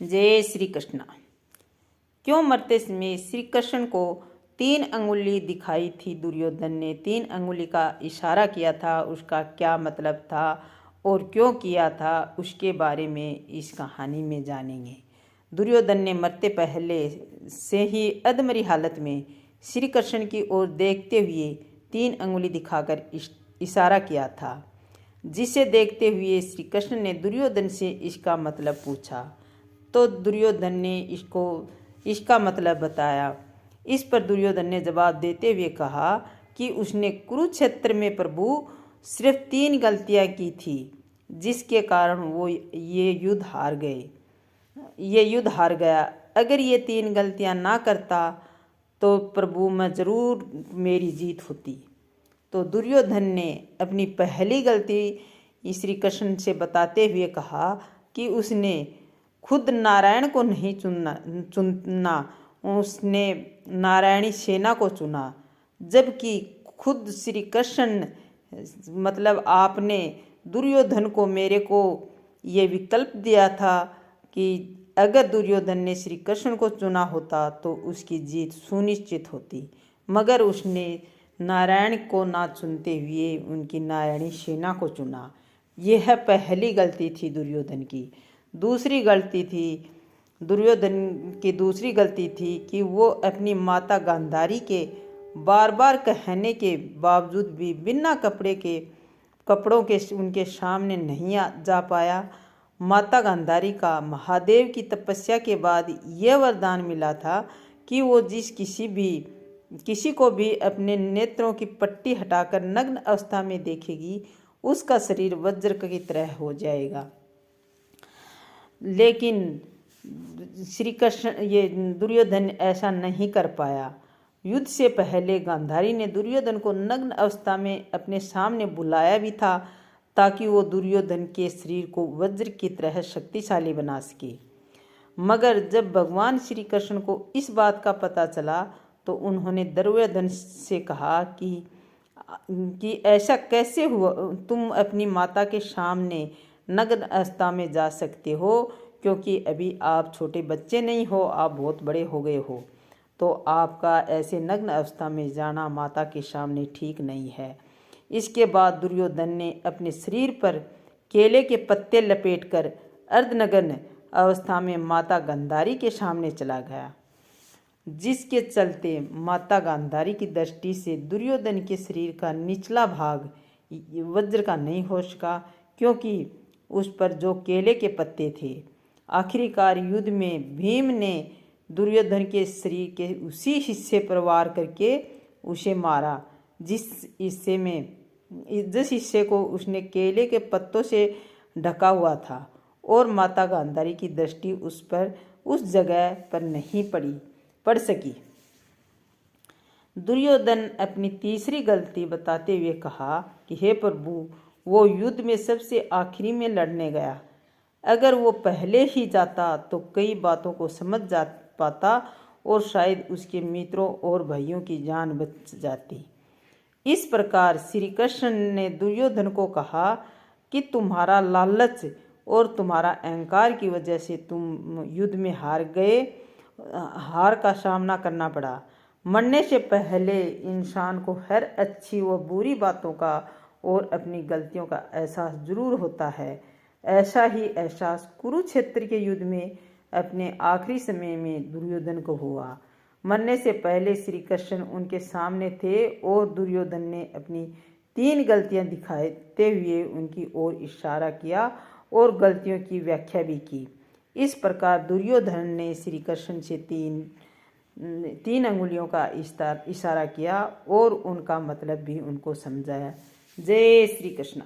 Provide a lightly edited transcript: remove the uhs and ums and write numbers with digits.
जय श्री कृष्ण। क्यों मरते समय श्री कृष्ण को 3 अंगुली दिखाई थी? दुर्योधन ने 3 अंगुली का इशारा किया था, उसका क्या मतलब था और क्यों किया था, उसके बारे में इस कहानी में जानेंगे। दुर्योधन ने मरते पहले से ही अधमरी हालत में श्री कृष्ण की ओर देखते हुए 3 अंगुली दिखाकर इशारा किया था, जिसे देखते हुए श्री कृष्ण ने दुर्योधन से इसका मतलब पूछा। तो दुर्योधन ने इसका मतलब बताया। इस पर दुर्योधन ने जवाब देते हुए कहा कि उसने कुरुक्षेत्र में प्रभु सिर्फ 3 गलतियां की थी, जिसके कारण वो ये युद्ध हार गया। अगर ये 3 गलतियां ना करता तो प्रभु में जरूर मेरी जीत होती। तो दुर्योधन ने अपनी पहली गलती श्री कृष्ण से बताते हुए कहा कि उसने खुद नारायण को नहीं चुना, उसने नारायणी सेना को चुना, जबकि खुद श्री कृष्ण मतलब आपने दुर्योधन को मेरे को ये विकल्प दिया था कि अगर दुर्योधन ने श्री कृष्ण को चुना होता तो उसकी जीत सुनिश्चित होती, मगर उसने नारायण को ना चुनते हुए उनकी नारायणी सेना को चुना। यह पहली गलती थी दुर्योधन की। दुर्योधन की दूसरी गलती थी कि वो अपनी माता गांधारी के बार बार कहने के बावजूद भी बिना कपड़ों के उनके सामने नहीं जा पाया। माता गांधारी का महादेव की तपस्या के बाद यह वरदान मिला था कि वो किसी को भी अपने नेत्रों की पट्टी हटाकर नग्न अवस्था में देखेगी, उसका शरीर वज्र की तरह हो जाएगा। लेकिन दुर्योधन ऐसा नहीं कर पाया। युद्ध से पहले गांधारी ने दुर्योधन को नग्न अवस्था में अपने सामने बुलाया भी था, ताकि वो दुर्योधन के शरीर को वज्र की तरह शक्तिशाली बना सके। मगर जब भगवान श्री कृष्ण को इस बात का पता चला तो उन्होंने दुर्योधन से कहा कि ऐसा कैसे हुआ? तुम अपनी माता के सामने नग्न अवस्था में जा सकते हो, क्योंकि अभी आप छोटे बच्चे नहीं हो, आप बहुत बड़े हो गए हो, तो आपका ऐसे नग्न अवस्था में जाना माता के सामने ठीक नहीं है। इसके बाद दुर्योधन ने अपने शरीर पर केले के पत्ते लपेटकर अर्धनग्न अवस्था में माता गांधारी के सामने चला गया, जिसके चलते माता गांधारी की दृष्टि से दुर्योधन के शरीर का निचला भाग वज्र का नहीं हो सका, क्योंकि उस पर जो केले के पत्ते थे। आखिरकार युद्ध में भीम ने दुर्योधन के शरीर के उसी हिस्से पर वार करके उसे मारा जिस हिस्से को उसने केले के पत्तों से ढका हुआ था, और माता गांधारी की दृष्टि उस जगह पर नहीं पड़ सकी। दुर्योधन अपनी तीसरी गलती बताते हुए कहा कि हे प्रभु, वो युद्ध में सबसे आखिरी में लड़ने गया। अगर वो पहले ही जाता तो कई बातों को समझ पाता और शायद उसके मित्रों और भाइयों की जान बच जाती। इस प्रकार श्री कृष्ण ने दुर्योधन को कहा कि तुम्हारा लालच और तुम्हारा अहंकार की वजह से तुम युद्ध में हार का सामना करना पड़ा। मरने से पहले इंसान को हर अच्छी व बुरी बातों का और अपनी गलतियों का एहसास जरूर होता है। ऐसा ही एहसास कुरुक्षेत्र के युद्ध में अपने आखिरी समय में दुर्योधन को हुआ। मरने से पहले श्री कृष्ण उनके सामने थे और दुर्योधन ने अपनी 3 गलतियां दिखाते हुए उनकी ओर इशारा किया और गलतियों की व्याख्या भी की। इस प्रकार दुर्योधन ने श्री कृष्ण से 3 अंगुलियों का इशारा किया और उनका मतलब भी उनको समझाया। जय श्री कृष्ण।